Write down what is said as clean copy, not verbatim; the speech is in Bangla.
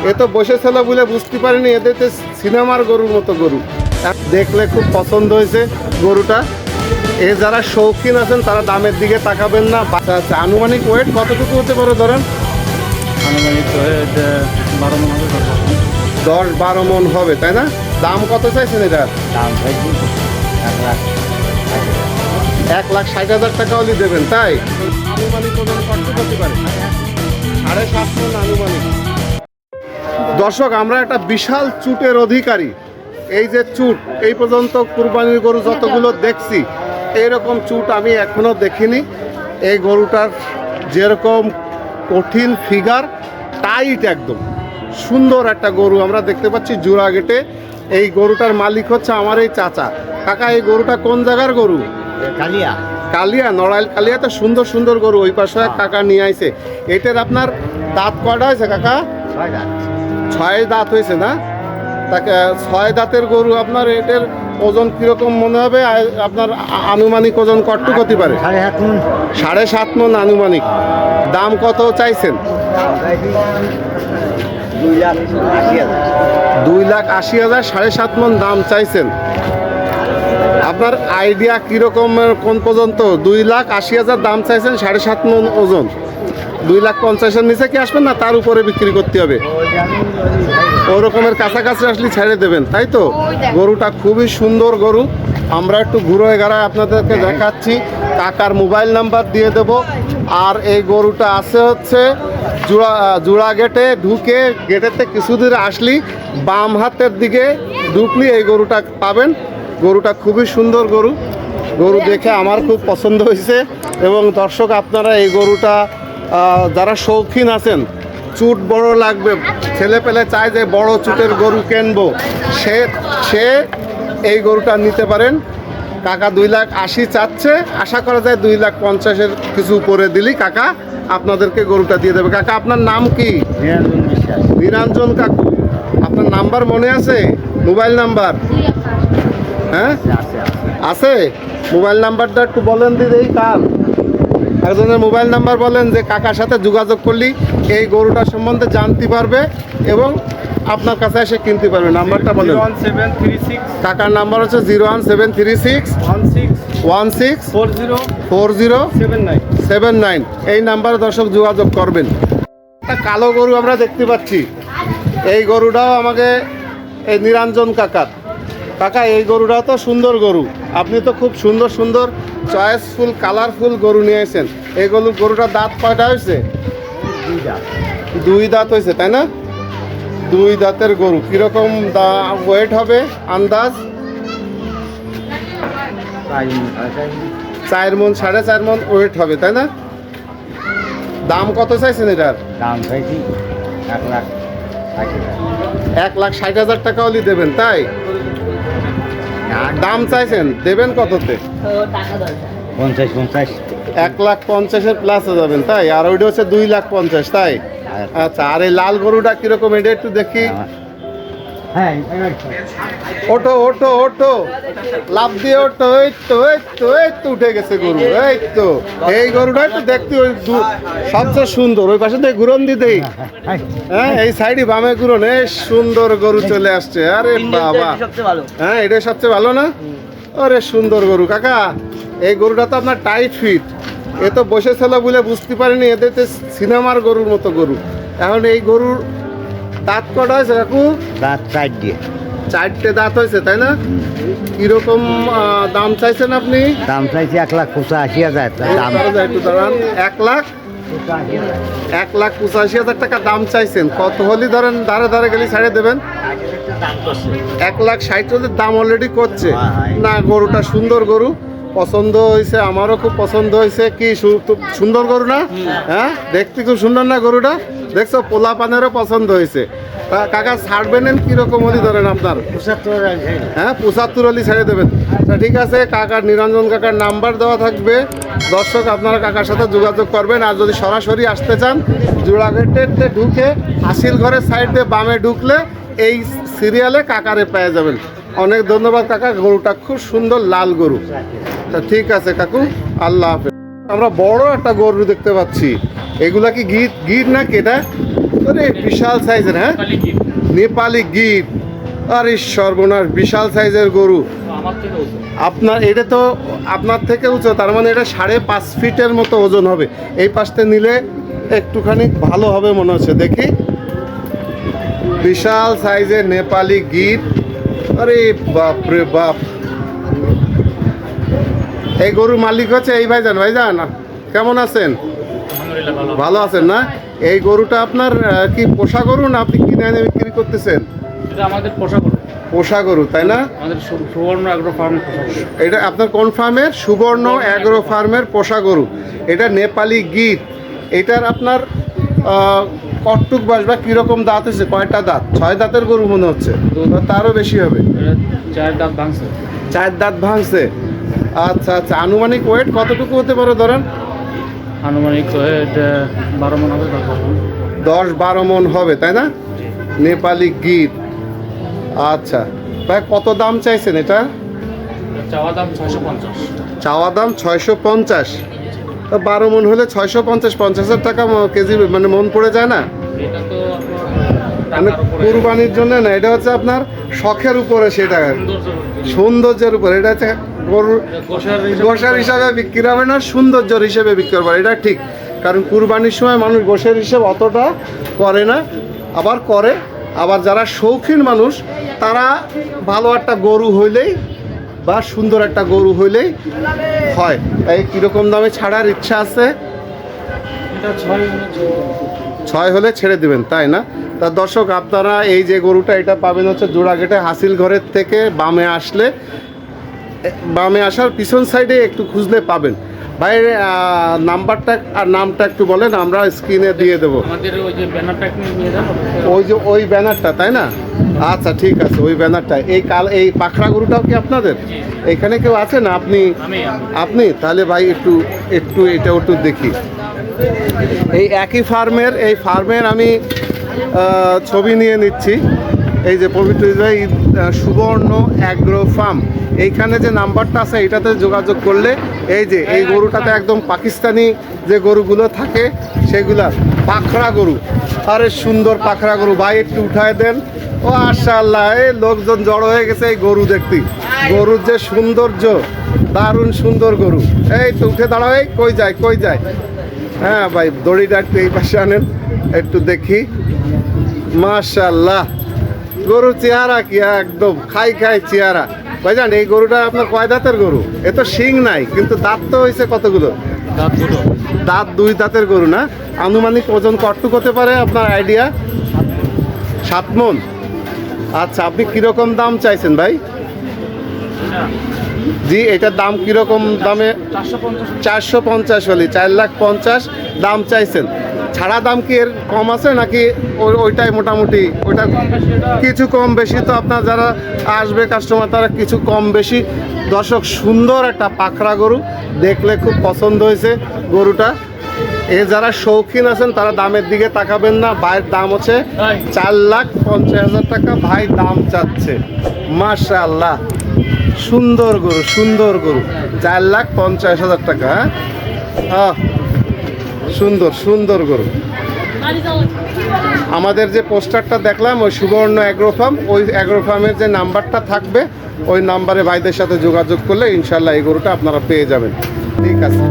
এ তো বসেছিল বলে বুঝতে পারিনি, এদের তো সিনেমার গরুর মতো গরু। দেখলে খুব পছন্দ হয়েছে গরুটা। এ যারা শৌখিন আছেন তারা দামের দিকে তাকাবেন না। আচ্ছা, আনুমানিক ওয়েট কতটুকু হতে পারে ধরেন? আনুমানিক ওয়েট 12 মন হবে। 10-12 মন হবে, তাই না? দাম কত চাইছেন এটার? দাম চাইছি 1,60,000 টাকা হলে দেবেন, তাই? আনুমানিক ওজন কত হতে পারে? 7.5 মন আনুমানিক। দর্শক, আমরা একটা বিশাল চুটের অধিকারী। এই যে চুট, এই পর্যন্ত কুরবানির গরু যতগুলো দেখছি এইরকম চুট আমি এখনো দেখিনি। এই গরুটার যেরকম কঠিন ফিগার, টাইট একদম সুন্দর একটা গরু আমরা দেখতে পাচ্ছি জোড়া গেটে। এই গরুটার মালিক হচ্ছে আমার এই চাচা। কাকা, এই গরুটা কোন জায়গার গরু? কালিয়া। কালিয়া, নড়াইল কালিয়া। তো সুন্দর সুন্দর গরু ওই পাশে কাকা নিয়ে আইছে। এটার আপনার দাঁত কয়টা হয়েছে কাকা? 6 দাঁত হয়েছে না? তাকে 6 দাঁতের গরু আপনার এটার ওজন কিরকম মনে হবে? আপনার আনুমানিক ওজন কতটুকু হতে পারে? 7.5 মন আনুমানিক। দাম কত চাইছেন? 2,80,000। 7.5 মন দাম চাইছেন। আপনার আইডিয়া কিরকম কোন পর্যন্ত? 2,80,000 দাম চাইছেন, 7.5 মন ওজন। 2,50,000 নিচে কি আসবেন না তার উপরে বিক্রি করতে হবে? ওই রকমের কাছাকাছি আসলে ছেড়ে দেবেন, তাই তো? গরুটা খুবই সুন্দর গরু। আমরা একটু ঘুরে গাড়ায় আপনাদেরকে দেখাচ্ছি। কাকার মোবাইল নাম্বার দিয়ে দেব। আর এই গরুটা আছে হচ্ছে জোড়া গেটে ঢুকে, গেটেতে কিছু দূরে আসলি বাম হাতের দিকে ঢুকলি এই গরুটা পাবেন। গরুটা খুবই সুন্দর গরু। গরু দেখে আমার খুব পছন্দ হয়েছে। এবং দর্শক, আপনারা এই গরুটা যারা শৌখিন আছেন, চুট বড় লাগবে, ছেলে পেলে চায় যে বড় চুটের গরু কিনবো, সে এই গরুটা নিতে পারেন। কাকা 2,80,000 চাচ্ছে। আশা করা যায় 2,50,000-এর কিছু উপরে দিলি কাকা আপনাদেরকে গরুটা দিয়ে দেবে। কাকা, আপনার নাম কি? নিরঞ্জন কাকু। আপনার নাম্বার মনে আছে? Mobile number? হ্যাঁ আছে। মোবাইল নাম্বারটা একটু বলেন দিদি। এই কার একজনের মোবাইল নাম্বার বলেন, যে কাকার সাথে যোগাযোগ করলি এই গরুটা সম্বন্ধে জানতে পারবে এবং আপনার কাছে এসে কিনতে পারবে। নাম্বারটা বলেন। 01736 কাকার নাম্বার হচ্ছে 01736 16 4079। এই নাম্বারে দর্শক যোগাযোগ করবেন। একটা কালো গরু আমরা দেখতে পাচ্ছি। এই গরুটাও আমাকে এই নিরঞ্জন কাকার। কাকা, এই গরুটাও তো সুন্দর গরু। আপনি তো খুব সুন্দর সুন্দর চয়েসফুল কালারফুল গরু নিয়ে এসেছেন। এই গরুটার দাঁত কয়টা হয়েছে? 2 দাঁত হয়েছে, তাই না? 2 দাঁতের গরু। কীরকম ওয়েট হবে আন্দাজ? 4 মন 4.5 মন ওয়েট হবে, তাই না? দাম কত চাইছেন এটার? দাম চাইছি 1,60,000 টাকা হলে দেবেন, তাই? দাম চাইছেন, দেবেন কততে? 50 1,50,000-এর প্লাসে যাবেন, তাই? আর ওইটা হচ্ছে 2,50,000, তাই? আচ্ছা, আর এই লাল গরুটা কিরকম এটা একটু দেখি। হ্যাঁ, ওটো ওটো ওটো, লাভ দিয়ে ওটো। এই তো এই তো এই তো উঠে গেছে গরু। এই তো এই গরুটাই তো দেখতে ওই সবচেয়ে সুন্দর। ওই পাশে দিয়ে ঘুরন দিতেই, হ্যাঁ, এই সাইডে বামে ঘুরন। এই সুন্দর গরু চলে আসছে। আরে বাবা, হ্যাঁ, এটাই সবচেয়ে ভালো না? আরে সুন্দর গরু। কাকা, এই গরুটা তো আপনার টাইট ফিট। এ তো বসেছিল বলে বুঝতে পারিনি, এদের তো সিনেমার গরুর মতো গরু। এখন এই গরুর দাঁত কটা হয়েছে কাকু? দাঁত 4 দিয়ে। 4টে দাঁত হয়েছে, তাই না? কিরকম দাম চাইছেন আপনি? দাম চাইছি 1,85,000। দাম একটু দাঁড়ান। 1,85,000 টাকা দাম চাইছেন। কত হলি ধরেন দাঁড়ে দাঁড়ে গেলে ছাড়ে দেবেন? 1,60,000 দাম অলরেডি করছে না। গরুটা সুন্দর গরু, পছন্দ হয়েছে, আমারও খুব পছন্দ হয়েছে। কি সুন্দর গরু না? হ্যাঁ, দেখতে খুব সুন্দর না গরুটা? দেখছো, পোলা পানেরও পছন্দ হয়েছে। কাকা, ছাড়বেন কিরকম হলি ধরেন আপনার? 75। হ্যাঁ, 75 হলি ছেড়ে দেবেন। ঠিক আছে, কাকার নিরঞ্জন কাকার নাম্বার দেওয়া থাকবে। দর্শক, আপনারা কাকার সাথে যোগাযোগ করবেন। আর যদি সরাসরি আসতে চান, জোড়াগেটে ঢুকে হাসিল ঘরের সাইড দিয়ে বামে ঢুকলে এই সিরিয়ালে কাকারে পেয়ে যাবেন। অনেক ধন্যবাদ কাকা। গরুটা খুব সুন্দর লাল গরু। তা ঠিক আছে কাকু, আল্লাহ হাফেজ। আমরা বড় একটা গরু দেখতে পাচ্ছি। এগুলা কি গির নাকি এটা? আরে বিশাল সাইজের, হ্যাঁ খালি কি নেপালি গির। আরে সর্বনাশ, বিশাল সাইজের গরু। আমার থেকে ওজন আপনার এটা তো আপনার থেকে উঁচু, তার মানে এটা 5.5 ফিটের মতো ওজন হবে। এই পাশটা নিলে একটুখানি ভালো হবে মনে হচ্ছে, দেখি। বিশাল সাইজের নেপালি গির। আরে বাপ রে বাপ। এই গরুর মালিক হচ্ছে এই ভাইজান। ভাইজান কেমন আছেন? আলহামদুলিল্লাহ ভালো। ভালো আছেন না? এই গরুটা আপনার কি পোষা গরু না আপনি কিনে এনে বিক্রি করতেছেন? এটা আমাদের পোষা গরু, পোষা গরু, তাই না? আমাদের সুবর্ণ অ্যাগ্রো ফার্ম পোষা গরু। এটা আপনার কোন ফার্মের? সুবর্ণ অ্যাগ্রো ফার্মের পোষা গরু। এটা নেপালি গির। এটার আপনার কটটুক বয়স বা কীরকম দাঁত হয়েছে? কয়টা দাঁত? 6 দাঁতের গরু মনে হচ্ছে, বা তারও বেশি হবে। এটা 4 দাঁত ভাঙছে। 4 দাঁত ভাঙছে। আচ্ছা আচ্ছা, আনুমানিক ওয়েট কতটুকু হতে পারে ধরেন? আনুমানিক ওয়েট 12 মণ হবে। 10-12 মণ হবে, তাই না? নেপালি গির। আচ্ছা, ভাই কত দাম চাইছেন এটা? চাওয়া দাম 650। চাওয়া দাম 650। 12 মণ হলে 650, 50,000 টাকা কেজি, মানে মন পড়ে যায় না? এটা তো মানে টাকার উপরে কুরবানির জন্য না, এটা হচ্ছে আপনার শখের উপরে, সেটা সৌন্দর্য। সৌন্দর্যের উপরে। এটা হচ্ছে গরুর গোশার হিসাবে বিক্রি হবে না, সৌন্দর্যের হিসেবে বিক্রি করবে, এটা ঠিক। কারণ কুরবানির সময় মানুষ গোশের হিসেব অতটা করে না, আবার করে। আবার যারা শৌখিন মানুষ তারা ভালো একটা গরু হইলেই বা সুন্দর একটা গরু হইলেই হয়। তাই কীরকম দামে ছাড়ার ইচ্ছা আছে? এটা 6 6 হলে ছেড়ে দিবেন, তাই না? তা দর্শক, আপনারা এই যে গরুটা এটা পাবেন হচ্ছে জোড়াঘাটে হাসিল ঘরের থেকে বামে আসলে, বামে আসার পিছন সাইডে একটু খুঁজলে পাবেন। ভাইয়ের নাম্বারটা আর নামটা একটু বলেন, আমরা স্ক্রিনে দিয়ে দেবো। আমাদের ওই যে ব্যানারটা নিয়ে যান। ওই যে ওই ব্যানারটা, তাই না? আচ্ছা ঠিক আছে, ওই ব্যানারটা। এই পাখরা গরুটাও কি আপনাদের? জি। এখানে কেউ আছে না? আপনি? আমি আপনি? তাহলে ভাই একটু একটু এটা একটু দেখি। এই একই ফার্মের, এই ফার্মের আমি ছবি নিয়ে নিচ্ছি। এই যে পবিত্র ভাই সুবর্ণ অ্যাগ্রো ফার্ম, এইখানে যে নাম্বারটা আছে এটাতে যোগাযোগ করলে এই যে এই গরুটাতে একদম পাকিস্তানি যে গরুগুলো থাকে সেগুলা পাখরা গরু। আরে সুন্দর পাখরা গরু। ভাই একটু উঠায় দেন। ও মাশাআল্লাহ, এই লোকজন জড়ো হয়ে গেছে এই গরু দেখতে। গরুর যে সৌন্দর্য, দারুণ সুন্দর গরু। এই তো উঠে দাঁড়াও। এই কই যায়, কই যায়? হ্যাঁ ভাই, দড়িটা একটু এই পাশে আনেন, একটু দেখি। মাশাআল্লাহ, গরুর চেহারা কি একদম খাই খাই চেহারা। ভাইজান এই গরুটা আপনার কয় দাঁতের গরু? এ তো শিং নাই, কিন্তু দাঁত তো হয়েছে কতগুলো? দাঁত দুটো। দাঁত 2 দাঁতের গরু না? আনুমানিক ওজন কতটুক হতে পারে আপনার আইডিয়া? 7 মণ। আচ্ছা, আপনি কীরকম দাম চাইছেন ভাই? জি, এটার দাম কীরকম দামে? 450 হলে 4,50,000 দাম চাইছেন। ছাড়া দাম কি এর কম আছে নাকি ওইটাই মোটামুটি? ওইটা কিছু কম বেশি তো আপনার যারা আসবে কাস্টমার তারা কিছু কম বেশি। দর্শক, সুন্দর একটা পাখরা গরু, দেখলে খুব পছন্দ হয়েছে গরুটা। যারা শৌখিন আছেন তারা দামের দিকে তাকাবেন না। ভাইয়ের দাম হচ্ছে 4,50,000 টাকা ভাই দাম চাচ্ছে। মাশাআল্লাহ, সুন্দর গরু, সুন্দর গরু। 4,50,000 টাকা। হ্যাঁ, সুন্দর সুন্দর গরু। আমাদের যে পোস্টারটা দেখলাম ওই সুবর্ণ অ্যাগ্রো ফার্ম, ওই অ্যাগ্রো ফার্মের যে নাম্বারটা থাকবে ওই নাম্বারে ভাইদের সাথে যোগাযোগ করলে ইনশাল্লাহ এই গরুটা আপনারা পেয়ে যাবেন। ঠিক আছে।